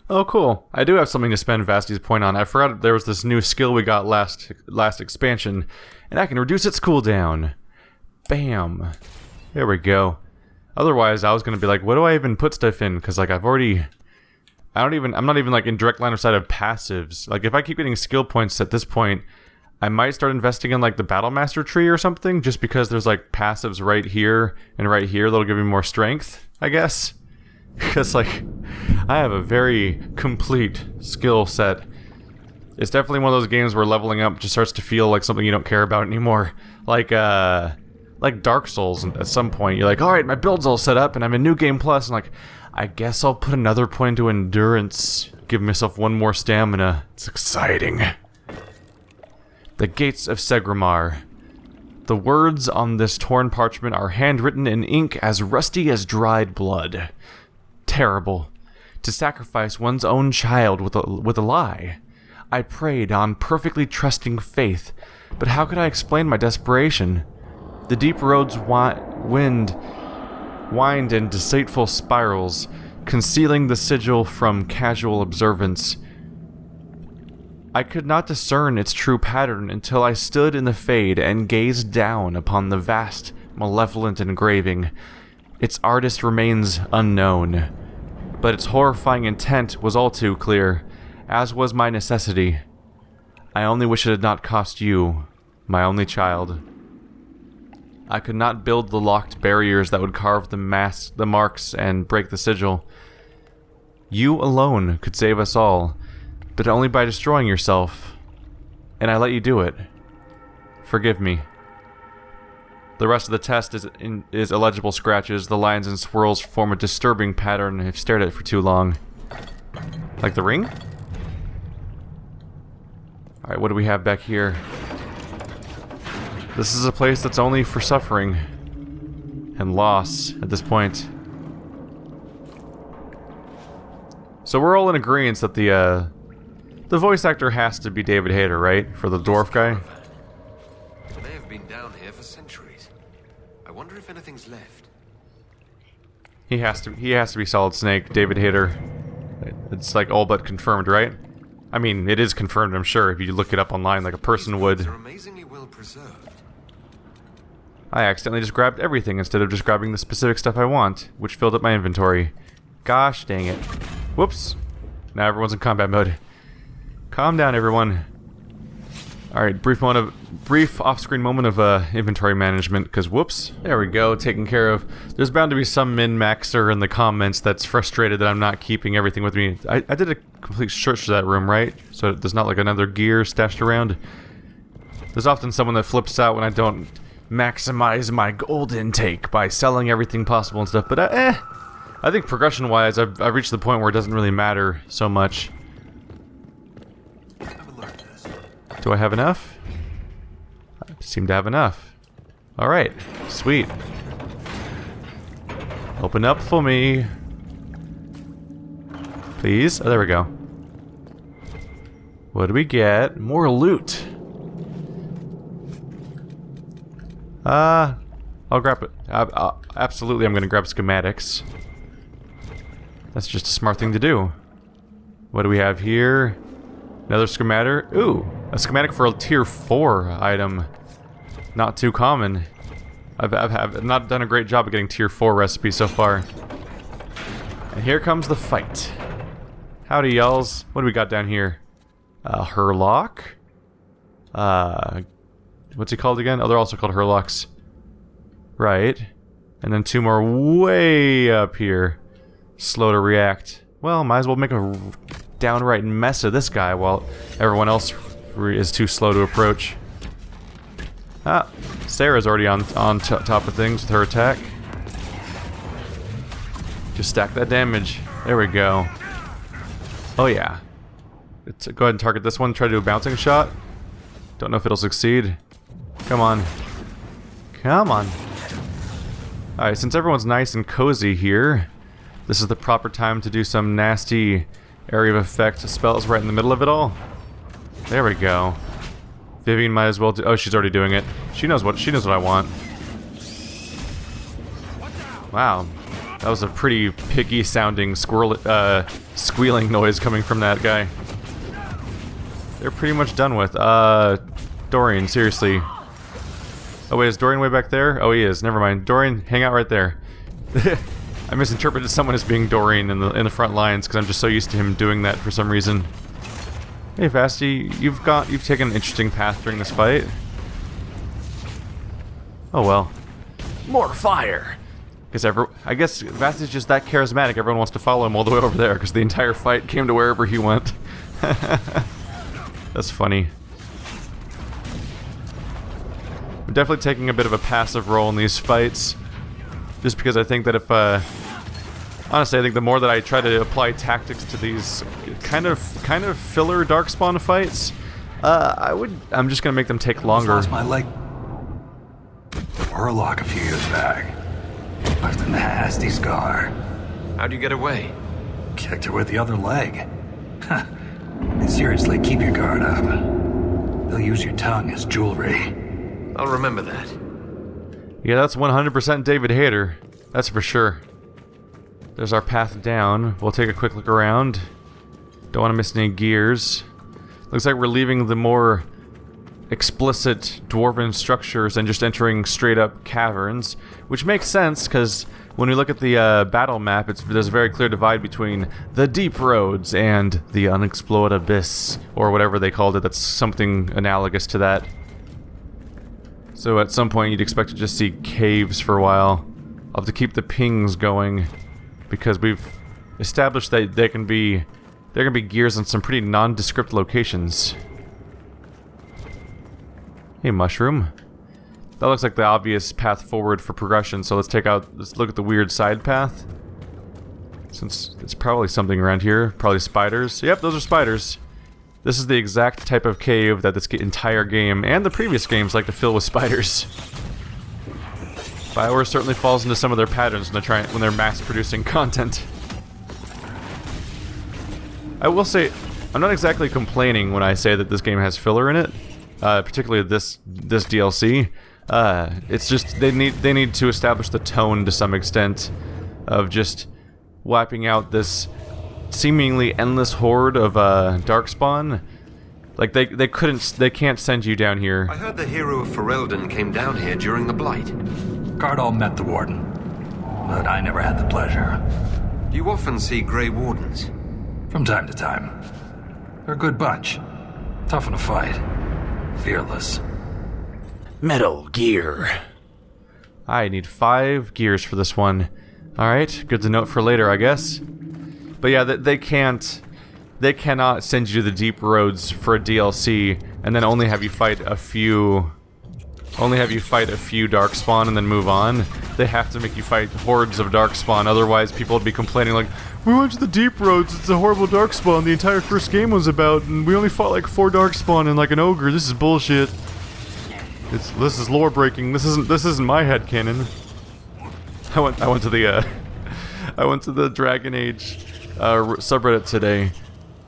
Oh, cool. I do have something to spend Vasti's point on. I forgot there was this new skill we got last expansion, and I can reduce its cooldown. Bam. There we go. Otherwise, I was gonna be like, what do I even put stuff in? Because, like, I'm not even, like, in direct line of sight of passives. Like, if I keep getting skill points at this point, I might start investing in, like, the Battle Master tree or something, just because there's, like, passives right here and right here that'll give me more strength, I guess. Because, like, I have a very complete skill set. It's definitely one of those games where leveling up just starts to feel like something you don't care about anymore. Like Dark Souls, at some point, you're like, alright, my build's all set up, and I'm in New Game Plus, and like, I guess I'll put another point into Endurance, give myself one more stamina. It's exciting. The Gates of Segramar. The words on this torn parchment are handwritten in ink as rusty as dried blood. Terrible. To sacrifice one's own child with a lie. I prayed on perfectly trusting faith, but how could I explain my desperation? The deep roads wind in deceitful spirals, concealing the sigil from casual observance. I could not discern its true pattern until I stood in the fade and gazed down upon the vast, malevolent engraving. Its artist remains unknown, but its horrifying intent was all too clear, as was my necessity. I only wish it had not cost you, my only child. I could not build the locked barriers that would carve the marks and break the sigil. You alone could save us all, but only by destroying yourself. And I let you do it. Forgive me. The rest of the test is illegible scratches. The lines and swirls form a disturbing pattern if stared at for too long. Like the ring? Alright, what do we have back here? This is a place that's only for suffering and loss at this point. So we're all in agreement that the voice actor has to be David Hayter, right? For the dwarf guy? They have been down here for centuries. I wonder if anything's left. He has to be Solid Snake, David Hayter. It's like all but confirmed, right? I mean, it is confirmed, I'm sure, if you look it up online like a person would. They're amazingly well preserved. I accidentally just grabbed everything instead of just grabbing the specific stuff I want, which filled up my inventory. Gosh dang it. Whoops. Now everyone's in combat mode. Calm down, everyone. Alright, brief off-screen moment of inventory management, because whoops. There we go, taken care of. There's bound to be some min-maxer in the comments that's frustrated that I'm not keeping everything with me. I did a complete search of that room, right? So there's not like another gear stashed around. There's often someone that flips out when I don't maximize my gold intake by selling everything possible and stuff, but I think progression-wise, I've reached the point where it doesn't really matter so much. Do I have enough? I seem to have enough. Alright, sweet. Open up for me. Please? Oh, there we go. What do we get? More loot. I'll grab it. Absolutely, I'm gonna grab schematics. That's just a smart thing to do. What do we have here? Another schematic. Ooh, a schematic for a tier 4 item. Not too common. I've not done a great job of getting tier 4 recipes so far. And here comes the fight. Howdy, y'alls. What do we got down here? Herlock? What's he called again? Oh, they're also called Herlocks. Right. And then 2 more way up here. Slow to react. Well, might as well make a downright mess of this guy while everyone else is too slow to approach. Ah, Sarah's already on top of things with her attack. Just stack that damage. There we go. Oh yeah. Go ahead and target this one. Try to do a bouncing shot. Don't know if it'll succeed. Come on. Come on. Alright, since everyone's nice and cozy here, this is the proper time to do some nasty area of effect spells right in the middle of it all. There we go. Vivian might as well do. Oh, she's already doing it. She knows what I want. Wow, That was a pretty piggy sounding squealing noise coming from that guy. They're pretty much done with. Dorian, seriously. Oh wait, is Dorian way back there? Oh, he is. Never mind. Dorian, hang out right there. I misinterpreted someone as being Dorian in the front lines because I'm just so used to him doing that for some reason. Hey, Vasti, you've taken an interesting path during this fight. Oh well. More fire. Because I guess Vasti's just that charismatic. Everyone wants to follow him all the way over there because the entire fight came to wherever he went. That's funny. I'm definitely taking a bit of a passive role in these fights, just because I think that if, honestly, I think the more that I try to apply tactics to these kind of filler darkspawn fights, I'm just gonna make them take longer. I lost my leg. Warlock a few years back. Left a nasty scar. How'd you get away? Kicked her with the other leg. And seriously, keep your guard up. They'll use your tongue as jewelry. I'll remember that. Yeah, that's 100% David Hayter. That's for sure. There's our path down. We'll take a quick look around. Don't want to miss any gears. Looks like we're leaving the more explicit dwarven structures and just entering straight up caverns, which makes sense because when we look at the battle map, there's a very clear divide between the deep roads and the unexplored abyss, or whatever they called it. That's something analogous to that. So at some point you'd expect to just see caves for a while. I'll have to keep the pings going because we've established that there can be gears in some pretty nondescript locations. Hey, mushroom. That looks like the obvious path forward for progression, so let's look at the weird side path. Since it's probably something around here. Probably spiders. Yep, those are spiders. This is the exact type of cave that this entire game, and the previous games, like to fill with spiders. BioWare certainly falls into some of their patterns when they're mass-producing content. I will say, I'm not exactly complaining when I say that this game has filler in it. Particularly this DLC. It's just they need to establish the tone to some extent of just wiping out this seemingly endless horde of darkspawn. Like they can't send you down here. I heard the hero of Ferelden came down here during the Blight. Cardall met the Warden, but I never had the pleasure. You often see Grey Wardens? From time to time. They're a good bunch. Tough in a fight. Fearless. Metal Gear. I need 5 gears for this one. Alright, good to note for later, I guess. But yeah, they cannot send you to the deep roads for a DLC and then only have you fight a few darkspawn and then move on. They have to make you fight hordes of darkspawn, otherwise people would be complaining like, we went to the deep roads, it's a horrible darkspawn the entire first game was about, and we only fought like 4 darkspawn and like an ogre, this is bullshit. This is lore breaking, this isn't my headcanon. I went to the Dragon Age subreddit today,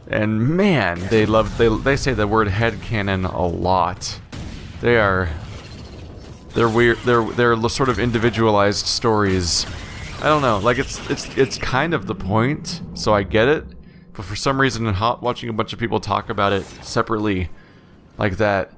and man, they say the word headcanon a lot. They're weird. They're sort of individualized stories. I don't know. Like it's kind of the point, so I get it. But for some reason, watching a bunch of people talk about it separately, like that,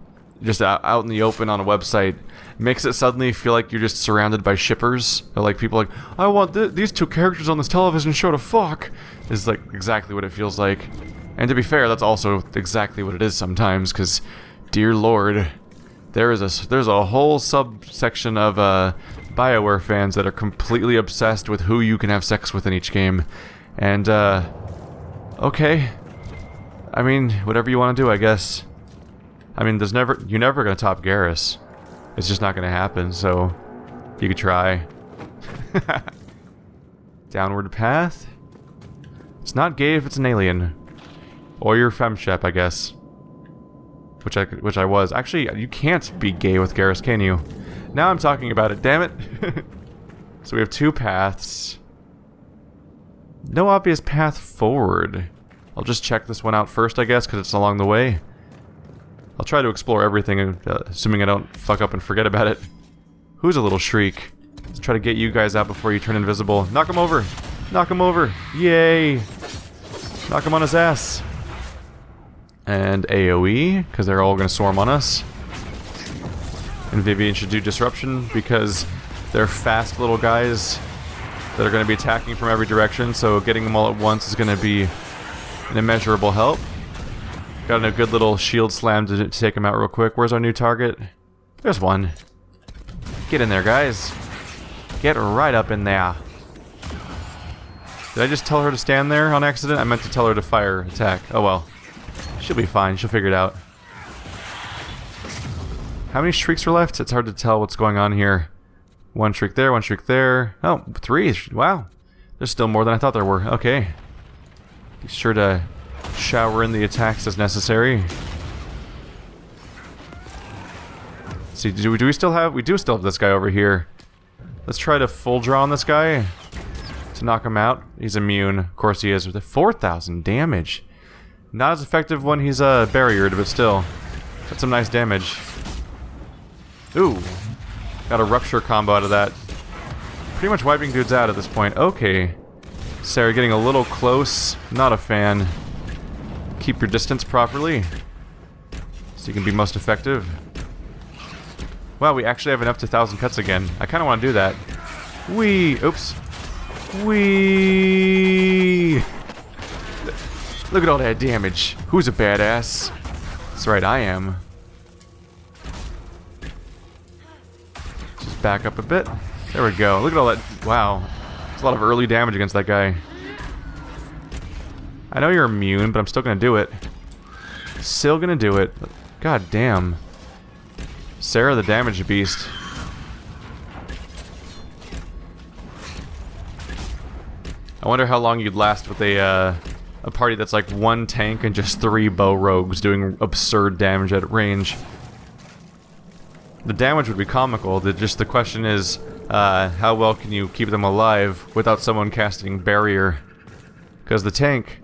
just out in the open on a website, makes it suddenly feel like you're just surrounded by shippers. Or like people like, I want these 2 characters on this television show to fuck. Is like exactly what it feels like. And to be fair, that's also exactly what it is sometimes. Because, dear lord. There's a whole subsection of BioWare fans that are completely obsessed with who you can have sex with in each game. And, okay. I mean, whatever you want to do, I guess. I mean, you're never going to top Garrus. It's just not going to happen, so you could try. Downward path? It's not gay if it's an alien. Or your femshep, I guess. Which I was. Actually, you can't be gay with Garrus, can you? Now I'm talking about it, damn it! So we have 2 paths. No obvious path forward. I'll just check this one out first, I guess, because it's along the way. I'll try to explore everything, assuming I don't fuck up and forget about it. Who's a little shriek? Let's try to get you guys out before you turn invisible. Knock him over! Knock him over! Yay! Knock him on his ass. And AoE, because they're all going to swarm on us. And Vivian should do disruption, because they're fast little guys that are going to be attacking from every direction, so getting them all at once is going to be an immeasurable help. Got a good little shield slam to take him out real quick. Where's our new target? There's one. Get in there, guys. Get right up in there. Did I just tell her to stand there on accident? I meant to tell her to fire attack. Oh well. She'll be fine. She'll figure it out. How many shrieks are left? It's hard to tell what's going on here. One shriek there, one shriek there. Oh, 3. Wow. There's still more than I thought there were. Okay. Be sure to shower in the attacks as necessary. Let's see, do we still have... We do still have this guy over here. Let's try to full draw on this guy to knock him out. He's immune. Of course he is. With 4,000 damage. Not as effective when he's barriered, but still. That's some nice damage. Ooh. Got a rupture combo out of that. Pretty much wiping dudes out at this point. Okay. Sarah getting a little close. Not a fan. Keep your distance properly, so you can be most effective. Wow, we actually have enough to 1,000 cuts again. I kind of want to do that. Whee! Oops. Whee! Look at all that damage. Who's a badass? That's right, I am. Just back up a bit. There we go. Look at all that. Wow. There's a lot of early damage against that guy. I know you're immune, but I'm still gonna do it. Still gonna do it. God damn. Sarah the damage beast. I wonder how long you'd last with a party that's like 1 tank and just 3 bow rogues doing absurd damage at range. The damage would be comical. The question is, how well can you keep them alive without someone casting barrier? Because the tank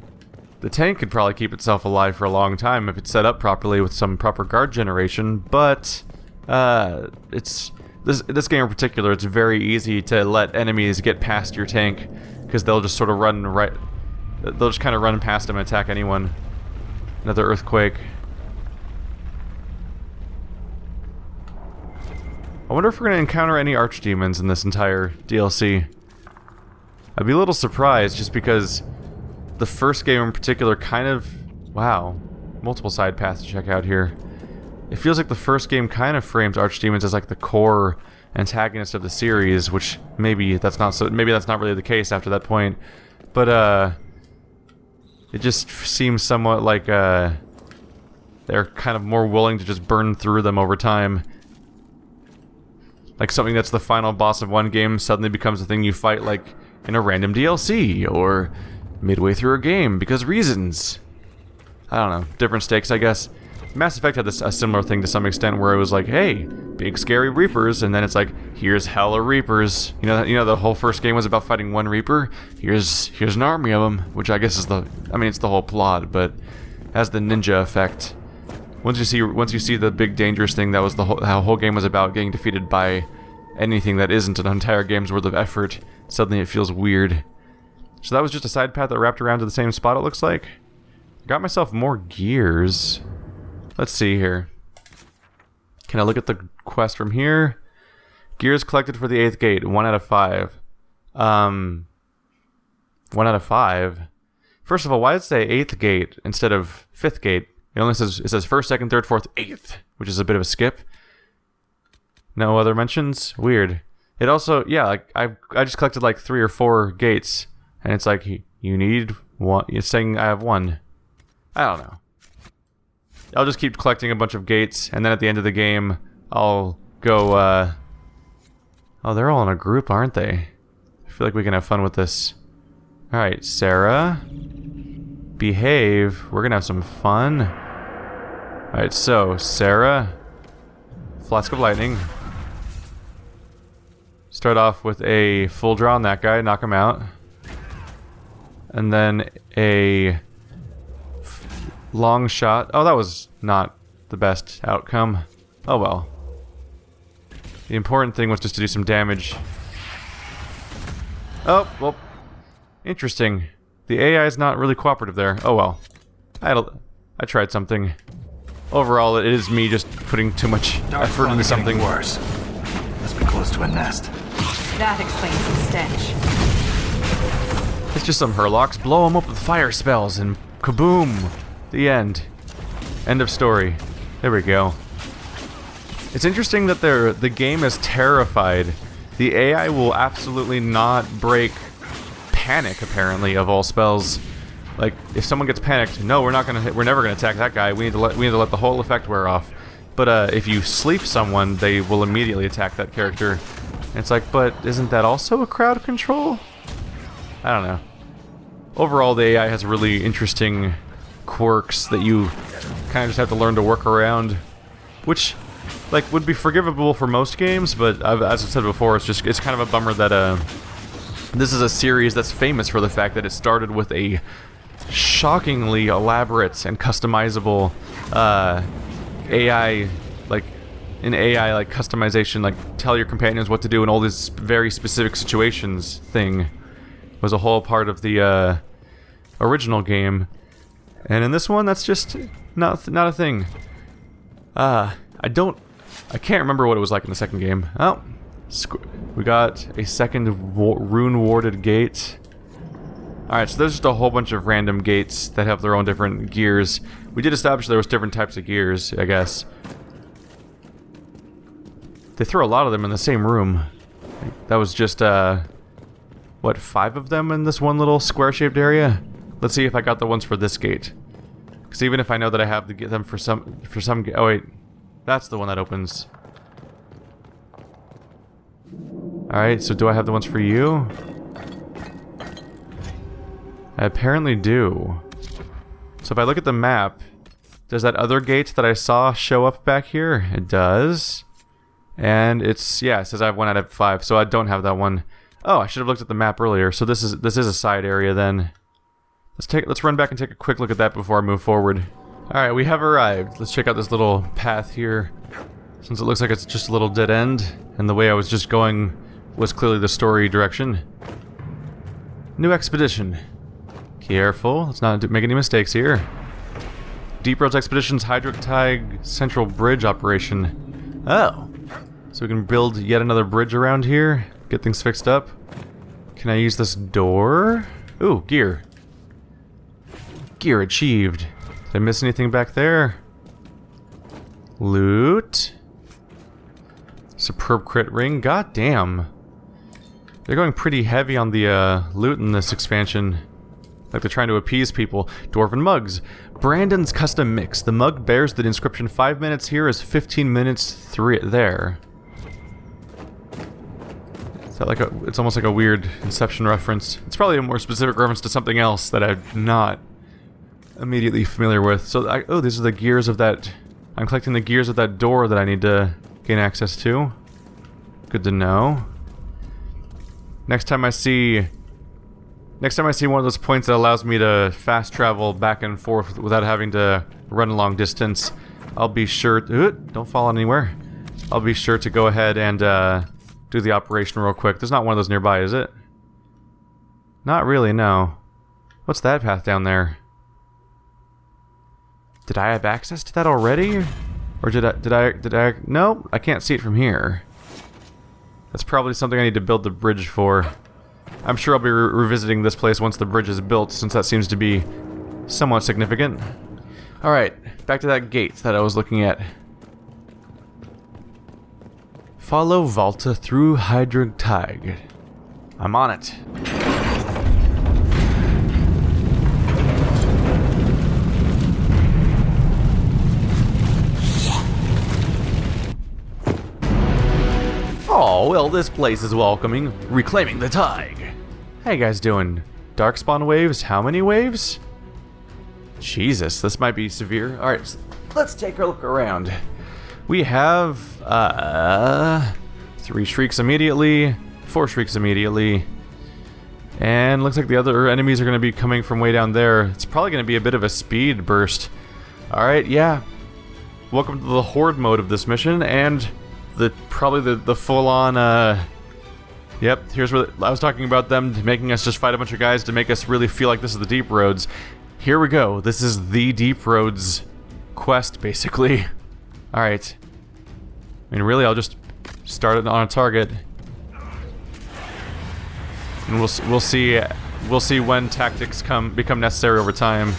could probably keep itself alive for a long time if it's set up properly with some proper guard generation, but it's this game in particular, it's very easy to let enemies get past your tank because they'll just sort of they'll just kind of run past them and attack anyone. Another earthquake. I wonder if we're going to encounter any archdemons in this entire DLC. I'd be a little surprised just because the first game in particular kind of... Wow. Multiple side paths to check out here. It feels like the first game kind of frames archdemons as like the core antagonist of the series, which maybe that's not really the case after that point. But it just seems somewhat like they're kind of more willing to just burn through them over time. Like something that's the final boss of one game suddenly becomes a thing you fight like in a random DLC or midway through a game because reasons. I don't know, different stakes I guess. Mass Effect had a similar thing to some extent where it was like, hey, big scary Reapers, and then it's like, here's hella Reapers. You know the whole first game was about fighting one Reaper. Here's an army of them, which I guess is it's the whole plot, but has the ninja effect. Once you see the big dangerous thing, that was how the whole game was about, getting defeated by anything that isn't an entire game's worth of effort. Suddenly it feels weird. So that was just a side path that wrapped around to the same spot, it looks like. Got myself more gears. Let's see here. Can I look at the quest from here? Gears collected for the 8th gate. 1 out of 5. 1 out of 5? First of all, why does it say 8th gate instead of 5th gate? It says 1st, 2nd, 3rd, 4th, 8th, which is a bit of a skip. No other mentions? Weird. It also, yeah, like I just collected like 3 or 4 gates, and it's like you need one. It's saying I have 1. I don't know. I'll just keep collecting a bunch of gates, and then at the end of the game, I'll go. Oh, they're all in a group, aren't they? I feel like we can have fun with this. All right, Sarah, behave. We're gonna have some fun. All right, so Sarah, Flask of Lightning. Start off with a full draw on that guy, knock him out. And then a long shot. Oh, that was not the best outcome. Oh well. The important thing was just to do some damage Oh, well. Interesting. The AI is not really cooperative there. Oh well. I tried something. Overall, it is me just putting too much effort into something. Worse. Must be close to a nest. That explains the stench. It's just some Hurlocks. Blow them up with fire spells and kaboom! The end. End of story. There we go. It's interesting that the game is terrified. The AI will absolutely not break panic, apparently, of all spells. Like, if someone gets panicked, no, we're never gonna attack that guy. We need to let the whole effect wear off. But if you sleep someone, they will immediately attack that character. And it's like, but isn't that also a crowd control? I don't know. Overall, the AI has really interesting quirks that you kind of just have to learn to work around, which, like, would be forgivable for most games. But as I've said before, it's kind of a bummer that this is a series that's famous for the fact that it started with a shockingly elaborate and customizable AI, like customization, like tell your companions what to do in all these very specific situations thing was a whole part of the original game, and in this one that's just not a thing. I can't remember what it was like in the second game. Oh, we got a second rune-warded gate. Alright, so there's just a whole bunch of random gates that have their own different gears. We did establish there was different types of gears, I guess. They throw a lot of them in the same room. That was just, what, 5 of them in this one little square-shaped area? Let's see if I got the ones for this gate. Because even if I know that I have to get them for some... Oh, wait. That's the one that opens. Alright, so do I have the ones for you? I apparently do. So if I look at the map, does that other gate that I saw show up back here? It does. And it's, yeah, it says I have 1 out of 5, so I don't have that one. Oh, I should have looked at the map earlier. So this is a side area then. Let's run back and take a quick look at that before I move forward. Alright, we have arrived. Let's check out this little path here. Since it looks like it's just a little dead end, and the way I was just going was clearly the story direction. New expedition. Careful, let's not make any mistakes here. Deep Roads Expedition's Thaig Central Bridge operation. Oh, so we can build yet another bridge around here, get things fixed up. Can I use this door? Ooh, gear. Gear achieved. Did I miss anything back there? Loot. Superb crit ring. God damn. They're going pretty heavy on the loot in this expansion. Like they're trying to appease people. Dwarven mugs. Brandon's custom mix. The mug bears the inscription 5 minutes here is 15 minutes 3 there. Is that like a... It's almost like a weird Inception reference. It's probably a more specific reference to something else that I'm not immediately familiar with. So, oh, these are the gears of that... I'm collecting the gears of that door that I need to gain access to. Good to know. Next time I see one of those points that allows me to fast travel back and forth without having to run a long distance, I'll be sure to... don't fall anywhere. I'll be sure to go ahead and do the operation real quick. There's not one of those nearby, is it? Not really, no. What's that path down there? Did I have access to that already? Or did I... No, I can't see it from here. That's probably something I need to build the bridge for. I'm sure I'll be revisiting this place once the bridge is built, since that seems to be somewhat significant. Alright, back to that gate that I was looking at. Follow Volta through Thaig. I'm on it. Oh, well, this place is welcoming. Reclaiming the Thaig. How you guys doing? Darkspawn waves? How many waves? Jesus, this might be severe. Alright, so let's take a look around. We have, 3 shrieks immediately, 4 shrieks immediately, and looks like the other enemies are going to be coming from way down there. It's probably going to be a bit of a speed burst. Alright, yeah. Welcome to the Horde mode of this mission, and probably the full-on, Yep, here's where I was talking about them making us just fight a bunch of guys to make us really feel like this is the Deep Roads. Here we go. This is the Deep Roads quest, basically. Alright. I mean, really, I'll just start it on a target. And we'll see when tactics become necessary over time.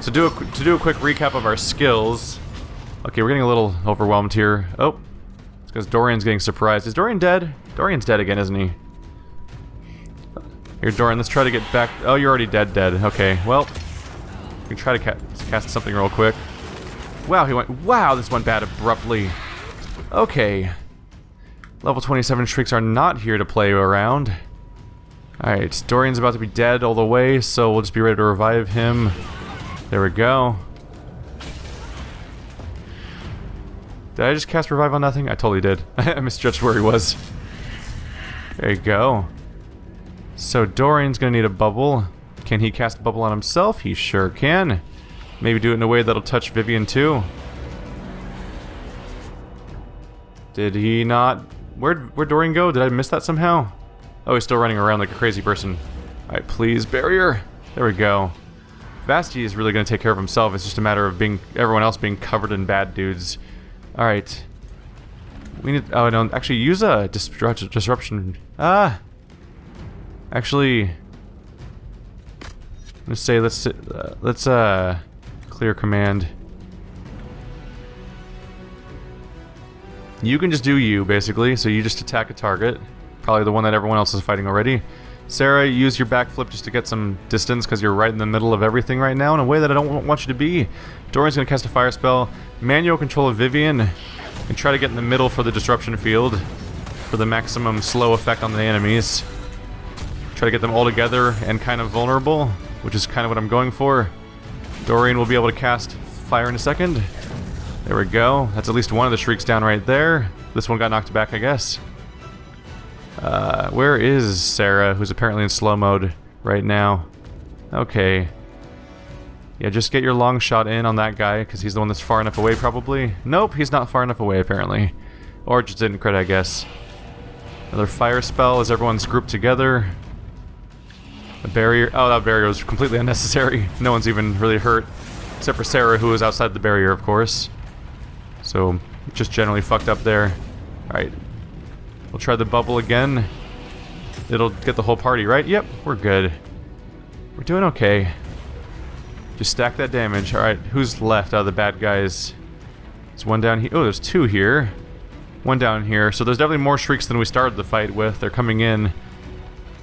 So to do a quick recap of our skills. Okay, we're getting a little overwhelmed here. Oh, it's because Dorian's getting surprised. Is Dorian dead? Dorian's dead again, isn't he? Here, Dorian, let's try to get back. Oh, you're already dead. Okay, well, we can try to cast something real quick. Wow, wow, this went bad abruptly. Okay. Level 27 Shrieks are not here to play around. Alright, Dorian's about to be dead all the way, so we'll just be ready to revive him. There we go. Did I just cast revive on nothing? I totally did. I misjudged where he was. There you go. So Dorian's gonna need a bubble. Can he cast a bubble on himself? He sure can. Maybe do it in a way that'll touch Vivian too. Did he not? Where'd Dorian go? Did I miss that somehow? Oh, he's still running around like a crazy person. Alright, please, barrier. There we go. Vasti is really going to take care of himself. It's just a matter of everyone else being covered in bad dudes. Alright. We need... Oh, no. Actually, use a disruption. Actually... Let's say, let's clear command. You can just do you, basically. So you just attack a target. Probably the one that everyone else is fighting already. Sarah, use your backflip just to get some distance because you're right in the middle of everything right now in a way that I don't want you to be. Dorian's going to cast a fire spell. Manual control of Vivian. And try to get in the middle for the disruption field. For the maximum slow effect on the enemies. Try to get them all together and kind of vulnerable. Which is kind of what I'm going for. Dorian will be able to cast fire in a second. There we go. That's at least one of the Shrieks down right there. This one got knocked back, I guess. Where is Sarah, who's apparently in slow mode right now? Okay. Yeah, just get your long shot in on that guy, because he's the one that's far enough away, probably. Nope, he's not far enough away, apparently. Or just didn't crit, I guess. Another fire spell as everyone's grouped together. A barrier. Oh, that barrier was completely unnecessary. No one's even really hurt. Except for Sarah, who was outside the barrier, of course. So, just generally fucked up there. Alright. We'll try the bubble again. It'll get the whole party, right? Yep, we're good. We're doing okay. Just stack that damage. Alright, who's left out of the bad guys? There's one down here. Oh, there's two here. One down here. So there's definitely more Shrieks than we started the fight with. They're coming in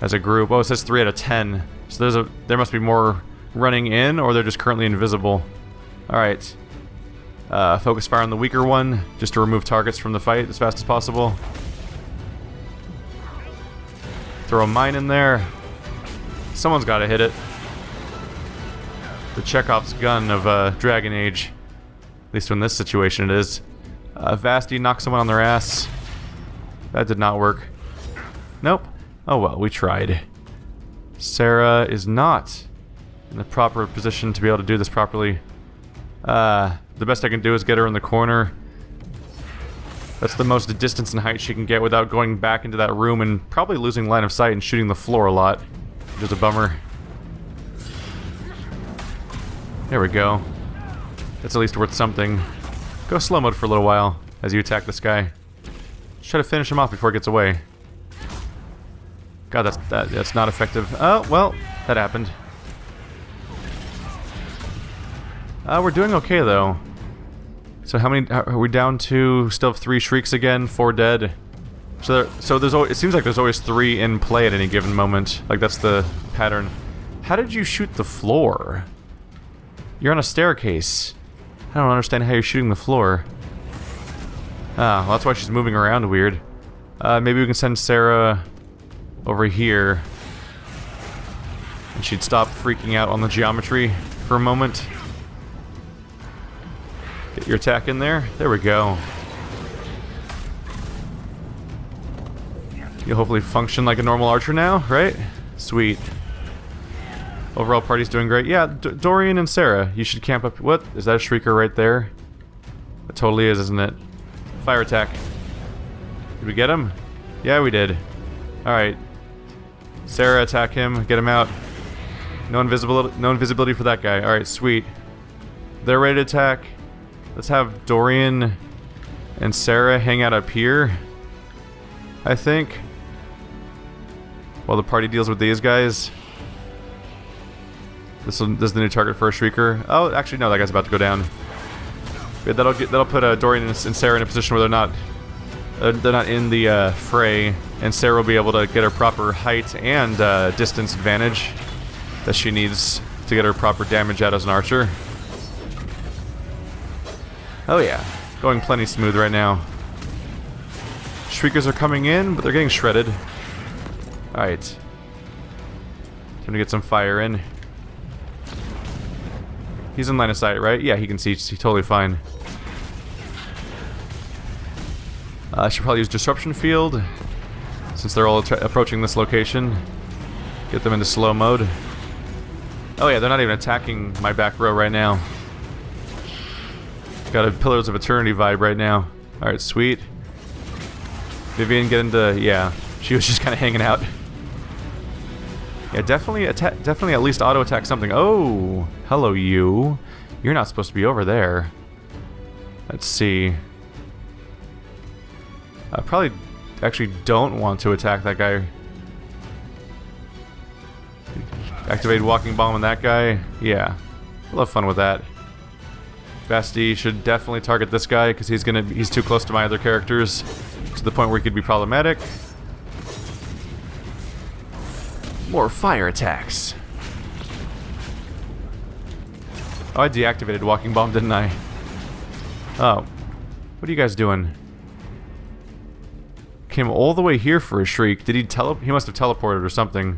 as a group. Oh, it says 3 out of 10. So there must be more running in, or they're just currently invisible. Alright. Focus fire on the weaker one, just to remove targets from the fight as fast as possible. Throw a mine in there. Someone's got to hit it. The Chekhov's gun of Dragon Age. At least in this situation it is. Vasti knocks someone on their ass. That did not work. Nope. Oh well, we tried. Sarah is not in the proper position to be able to do this properly. The best I can do is get her in the corner. That's the most distance and height she can get without going back into that room and probably losing line of sight and shooting the floor a lot. Which is a bummer. There we go. That's at least worth something. Go slow mode for a little while as you attack this guy. Just try to finish him off before it gets away. God, that's not effective. Oh, well, that happened. We're doing okay, though. So how many are we down to? Still have 3 Shrieks again, 4 dead. So there's always, it seems like there's always 3 in play at any given moment. Like, that's the pattern. How did you shoot the floor? You're on a staircase. I don't understand how you're shooting the floor. Ah, well, that's why she's moving around weird. Maybe we can send Sarah over here. And she'd stop freaking out on the geometry for a moment. Get your attack in there. There we go. You'll hopefully function like a normal archer now, right? Sweet. Overall party's doing great. Yeah, Dorian and Sarah, you should camp up. What? Is that a Shrieker right there? It totally is, isn't it? Fire attack. Did we get him? Yeah, we did. Alright. Sarah, attack him. Get him out. No invisibility for that guy. Alright, sweet. They're ready to attack. Let's have Dorian and Sarah hang out up here, I think, while the party deals with these guys. This is the new target for a Shrieker. Oh, actually no, that guy's about to go down. Yeah, that'll put Dorian and Sarah in a position where they're not in the fray, and Sarah will be able to get her proper height and distance advantage that she needs to get her proper damage out as an archer. Oh yeah, going plenty smooth right now. Shriekers are coming in, but they're getting shredded. Alright. Time to get some fire in. He's in line of sight, right? Yeah, he can see. He's totally fine. I should probably use Disruption Field, since they're all approaching this location. Get them into slow mode. Oh yeah, they're not even attacking my back row right now. Got a Pillars of Eternity vibe right now. Alright, sweet. Vivian, get into... yeah, she was just kind of hanging out. Yeah, definitely at least auto-attack something. Oh, hello you. You're not supposed to be over there. Let's see. I probably actually don't want to attack that guy. Activate Walking Bomb on that guy. Yeah, we'll have fun with that. Vasti should definitely target this guy because he's too close to my other characters to the point where he could be problematic. More fire attacks. Oh, I deactivated Walking Bomb, didn't I? Oh, what are you guys doing? Came all the way here for a shriek. Did he he must have teleported or something.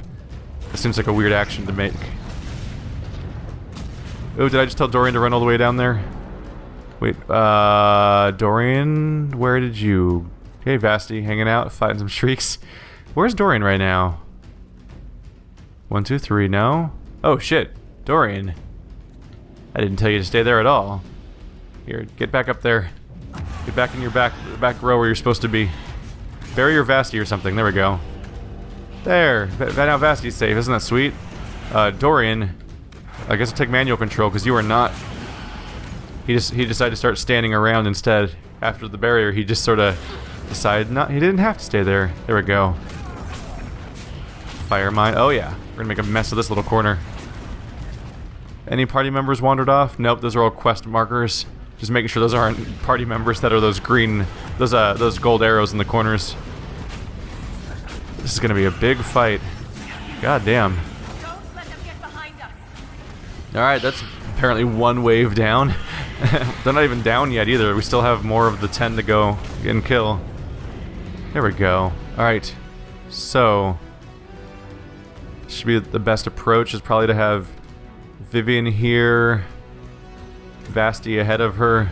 That seems like a weird action to make. Oh, did I just tell Dorian to run all the way down there? Wait, Dorian, where did you... Okay, Vasti, hanging out, fighting some shrieks. Where's Dorian right now? 1, 2, 3, no? Oh, shit. Dorian. I didn't tell you to stay there at all. Here, get back up there. Get back in your back row where you're supposed to be. Bury your Vasti or something, there we go. There, now Vasti's safe, isn't that sweet? Dorian, I guess I'll take manual control because you are not... He decided to start standing around instead. After the barrier, he just sort of decided he didn't have to stay there. There we go. Fire mine. Oh yeah, we're gonna make a mess of this little corner. Any party members wandered off? Nope, those are all quest markers. Just making sure those aren't party members that are those green, those gold arrows in the corners. This is gonna be a big fight. God damn. Don't let them get behind us. Alright, that's apparently one wave down. They're not even down yet either. We still have more of the 10 to go and kill. There we go. Alright. So should be the best approach is probably to have Vivian here, Vasti ahead of her.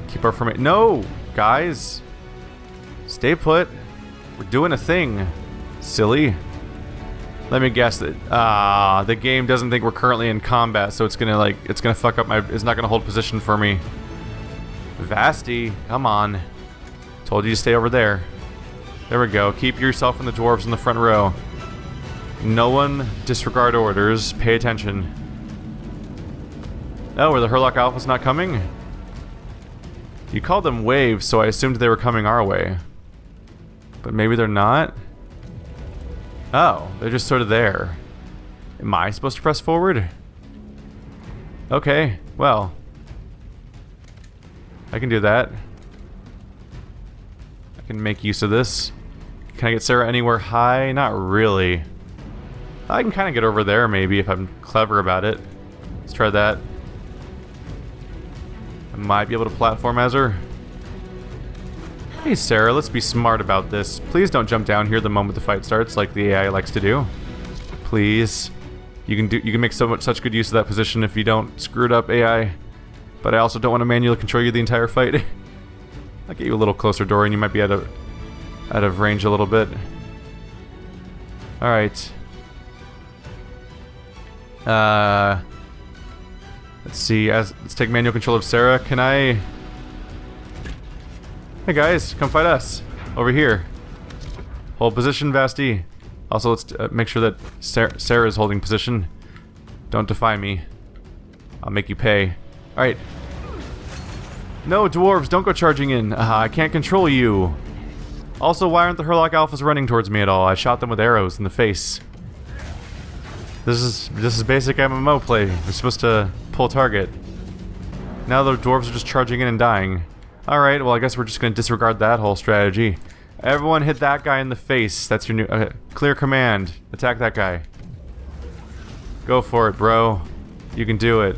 Keep our formation. No! Guys! Stay put. We're doing a thing. Silly. Let me guess that the game doesn't think we're currently in combat, so it's gonna fuck up it's not gonna hold position for me. Vasti, come on. Told you to stay over there. There we go. Keep yourself and the dwarves in the front row. No one disregard orders. Pay attention. Oh, were the Herlock Alphas not coming? You called them waves, so I assumed they were coming our way. But maybe they're not? Oh, they're just sort of there. Am I supposed to press forward? Okay, well. I can do that. I can make use of this. Can I get Sarah anywhere high? Not really. I can kind of get over there maybe if I'm clever about it. Let's try that. I might be able to platform as her. Hey Sarah, let's be smart about this. Please don't jump down here the moment the fight starts like the AI likes to do. Please. You can make such good use of that position if you don't screw it up, AI. But I also don't want to manually control you the entire fight. I'll get you a little closer, Dorian. You might be out of range a little bit. Alright. Let's see. Let's take manual control of Sarah. Can I... Hey guys, come fight us. over here. Hold position, Vasti. Also, let's make sure that Sarah is holding position. Don't defy me. I'll make you pay. Alright. No, dwarves, don't go charging in. I can't control you. Also, why aren't the Hurlock Alphas running towards me at all? I shot them with arrows in the face. This is basic MMO play. We're supposed to pull target. Now the dwarves are just charging in and dying. Alright, well I guess we're just gonna disregard that whole strategy. Everyone hit that guy in the face. That's your new... clear command. Attack that guy. Go for it, bro. You can do it.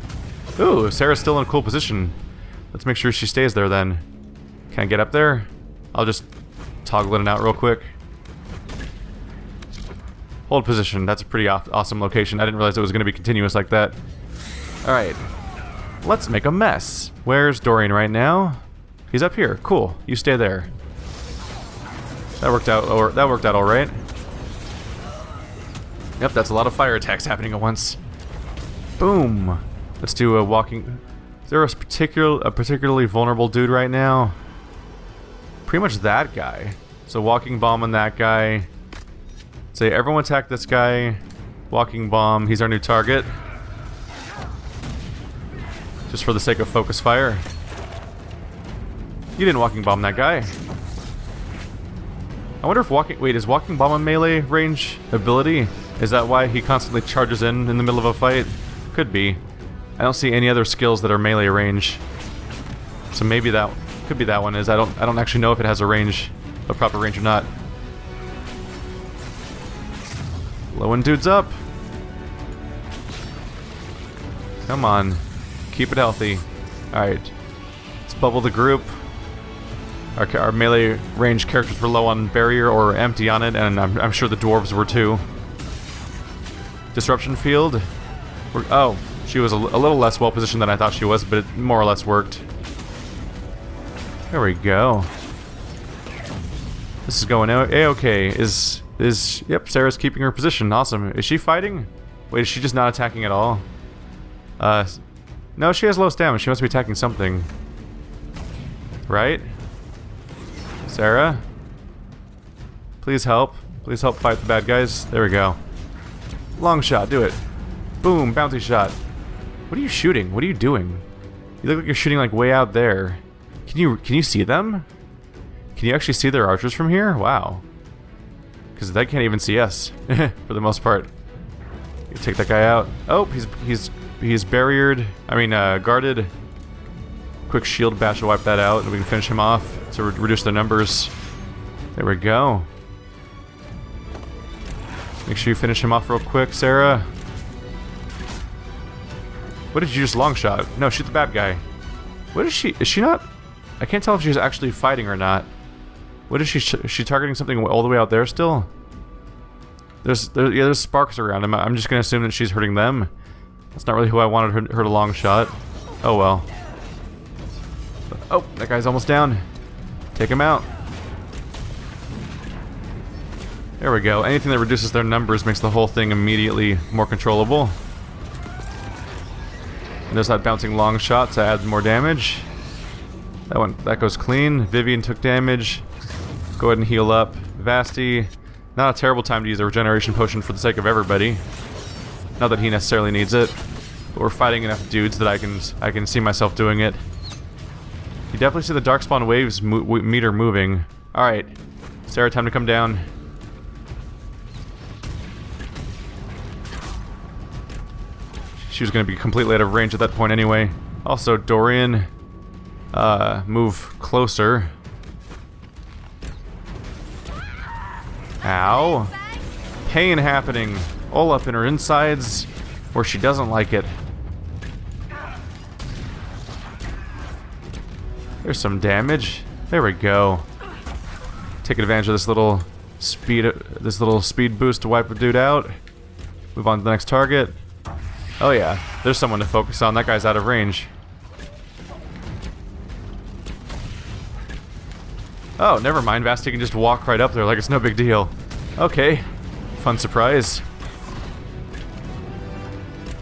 Ooh, Sarah's still in a cool position. Let's make sure she stays there then. Can I get up there? I'll just toggle in and out real quick. Hold position. That's a pretty awesome location. I didn't realize it was going to be continuous like that. Alright. Let's make a mess. Where's Dorian right now? He's up here. Cool. You stay there. That worked out all right. Yep, that's a lot of fire attacks happening at once. Boom. Let's do a walking... Is there a particularly vulnerable dude right now? Pretty much that guy. So walking bomb on that guy. Say everyone attack this guy. Walking bomb. He's our new target. Just for the sake of focus fire. You didn't walking bomb that guy. I wonder if walking... Wait, is walking bomb a melee range ability? Is that why he constantly charges in the middle of a fight? Could be. I don't see any other skills that are melee range. So maybe that could be that one is. I don't actually know if it has a range, a proper range or not. Blowing dudes up. Come on. Keep it healthy. Alright. Let's bubble the group. Our melee range characters were low on barrier or empty on it, and I'm sure the dwarves were too. Disruption field. Oh, she was a little less well positioned than I thought she was, but it more or less worked. There we go. This is going A-okay. Yep, Sarah's keeping her position. Awesome. Is she fighting? Wait, is she just not attacking at all? No, she has low stamina. She must be attacking something. Right? Sarah? Please help. Please help fight the bad guys. There we go. Long shot, do it. Boom, bounty shot. What are you shooting? What are you doing? You look like you're shooting like way out there. Can you see them? Can you actually see their archers from here? Wow. Because they can't even see us for the most part. You take that guy out. Oh, he's barriered. I mean, guarded. Quick shield bash will wipe that out, and we can finish him off to reduce their numbers. There we go. Make sure you finish him off real quick, Sarah. What did you just long shot? No, shoot the bad guy. What is she? Is she not? I can't tell if she's actually fighting or not. What is she? Is she targeting something all the way out there still? There's sparks around him. I'm just gonna assume that she's hurting them. That's not really who I wanted her to long shot. Oh well. Oh, that guy's almost down. Take him out. There we go. Anything that reduces their numbers makes the whole thing immediately more controllable. And there's that bouncing long shot to add more damage. That goes clean. Vivian took damage. Go ahead and heal up. Vasti. Not a terrible time to use a regeneration potion for the sake of everybody. Not that he necessarily needs it. But we're fighting enough dudes that I can see myself doing it. You definitely see the darkspawn waves meter moving. Alright. Sarah, time to come down. She was going to be completely out of range at that point anyway. Also, Dorian, move closer. Ow. Pain happening all up in her insides where she doesn't like it. There's some damage. There we go. Taking advantage of this little speed boost to wipe a dude out. Move on to the next target. Oh yeah, there's someone to focus on. That guy's out of range. Oh, never mind. Vasti can just walk right up there like it's no big deal. Okay. Fun surprise.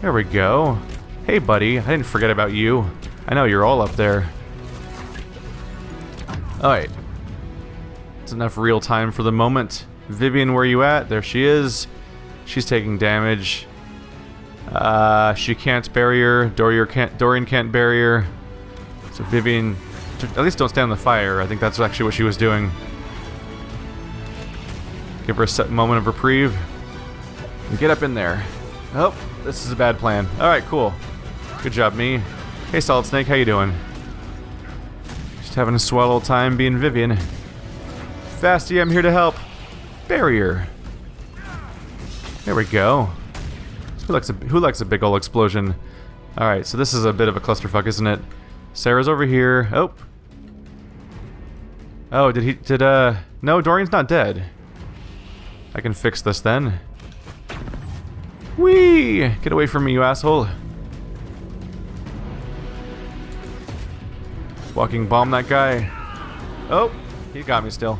There we go. Hey, buddy. I didn't forget about you. I know you're all up there. Alright. enough real time for the moment. Vivian, where you at? There she is. She's taking damage. She can't bury her. Dorian can't bury her. So Vivian, at least don't stand in the fire. I think that's actually what she was doing. Give her a moment of reprieve. And get up in there. Oh, this is a bad plan. Alright, cool. Good job, me. Hey, Solid Snake, how you doing? Just having a swell old time being Vivian. Fasty, I'm here to help. Barrier. There we go. Who likes a big ol' explosion? Alright, so this is a bit of a clusterfuck, isn't it? Sarah's over here. Oh. Oh, no, Dorian's not dead. I can fix this then. Whee! Get away from me, you asshole. Walking bomb that guy. Oh, he got me still.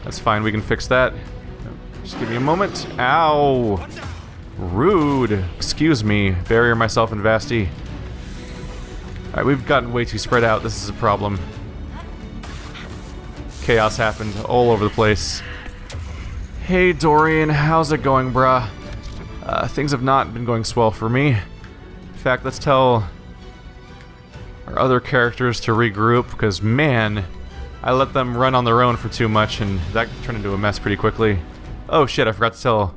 That's fine, we can fix that. Just give me a moment. Ow! Rude. Excuse me. Barrier myself and Vasti. Alright, we've gotten way too spread out. This is a problem. Chaos happened all over the place. Hey Dorian, how's it going, bruh? Things have not been going swell for me. In fact, let's tell our other characters to regroup, because man, I let them run on their own for too much, and that turned into a mess pretty quickly. Oh shit, I forgot to tell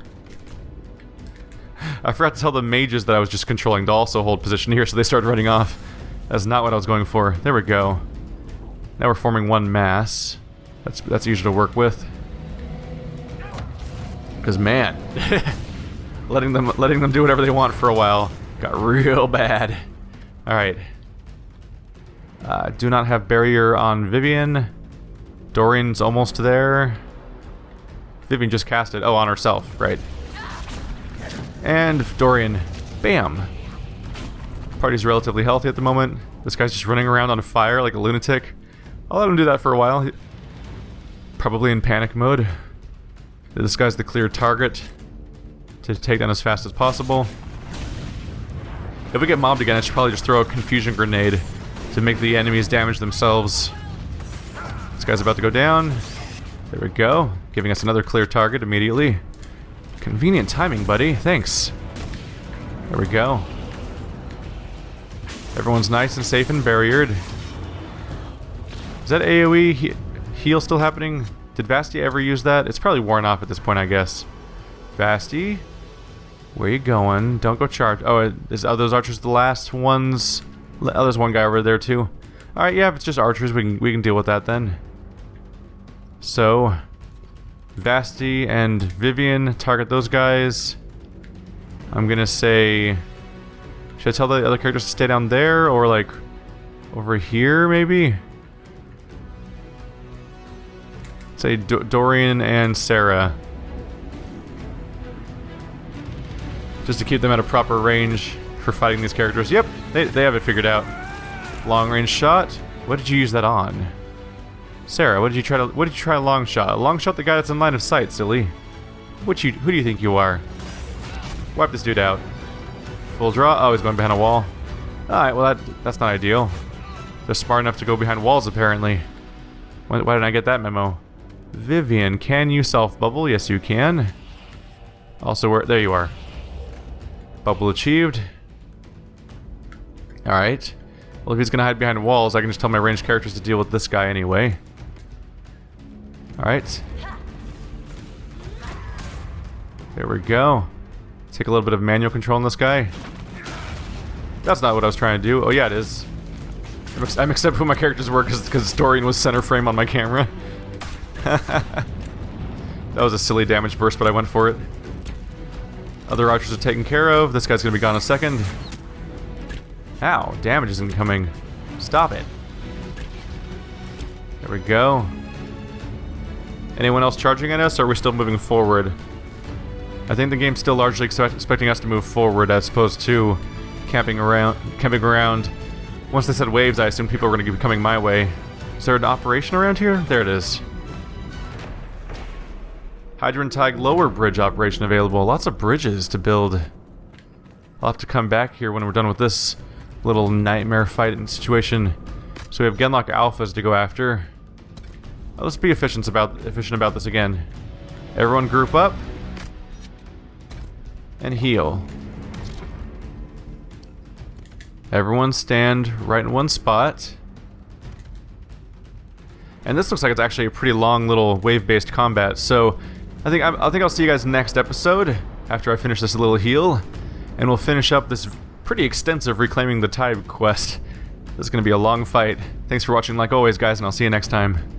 the mages that I was just controlling to also hold position here, so they started running off. That's not what I was going for. There we go. Now we're forming one mass. That's easy to work with. Because man, letting them do whatever they want for a while got real bad. All right. Do not have barrier on Vivian. Dorian's almost there. Vivian just cast it. Oh, on herself, right? And Dorian, bam. Party's relatively healthy at the moment. This guy's just running around on fire like a lunatic. I'll let him do that for a while. Probably in panic mode. This guy's the clear target to take down as fast as possible. If we get mobbed again, I should probably just throw a confusion grenade to make the enemies damage themselves. This guy's about to go down. There we go. Giving us another clear target immediately. Convenient timing, buddy. Thanks. There we go. Everyone's nice and safe and barriered. Is that AoE heal still happening? Did Vasti ever use that? It's probably worn off at this point, I guess. Vasti? Where you going? Don't go charge. Oh, are those archers the last ones? Oh, there's one guy over there too. Alright, yeah, if it's just archers, we can deal with that then. So, Vasti and Vivian, target those guys. I'm gonna say... Should I tell the other characters to stay down there, or like over here maybe? Say Dorian and Sarah. Just to keep them at a proper range for fighting these characters. Yep, they have it figured out. Long range shot. What did you use that on? Sarah, what did you try a long shot? A long shot, the guy that's in line of sight, silly. Who do you think you are? Wipe this dude out. Full draw. Oh, he's going behind a wall. Alright, well that's not ideal. They're smart enough to go behind walls apparently. Why didn't I get that memo? Vivian, can you self-bubble? Yes, you can. Also, there you are. Bubble achieved. Alright. Well, if he's gonna hide behind walls, I can just tell my ranged characters to deal with this guy anyway. Alright. There we go. Take a little bit of manual control on this guy. That's not what I was trying to do. Oh yeah, it is. I mixed up who my characters were because Dorian was center frame on my camera. That was a silly damage burst, but I went for it. Other archers are taken care of. This guy's gonna be gone in a second. Ow, damage is incoming. Stop it. There we go. Anyone else charging at us, or are we still moving forward? I think the game's still largely expecting us to move forward as opposed to camping around. Once they said waves, I assumed people were going to be coming my way. Is there an operation around here? There it is. Hydrant Thaig lower bridge operation available. Lots of bridges to build. I'll have to come back here when we're done with this little nightmare fight situation. So we have Genlock Alphas to go after. Let's be efficient about this again. Everyone group up and heal. Everyone stand right in one spot. And this looks like it's actually a pretty long little wave-based combat, so I think I'll see you guys next episode after I finish this little heal, and we'll finish up this pretty extensive Reclaiming the Thaig quest. This is going to be a long fight. Thanks for watching like always, guys, and I'll see you next time.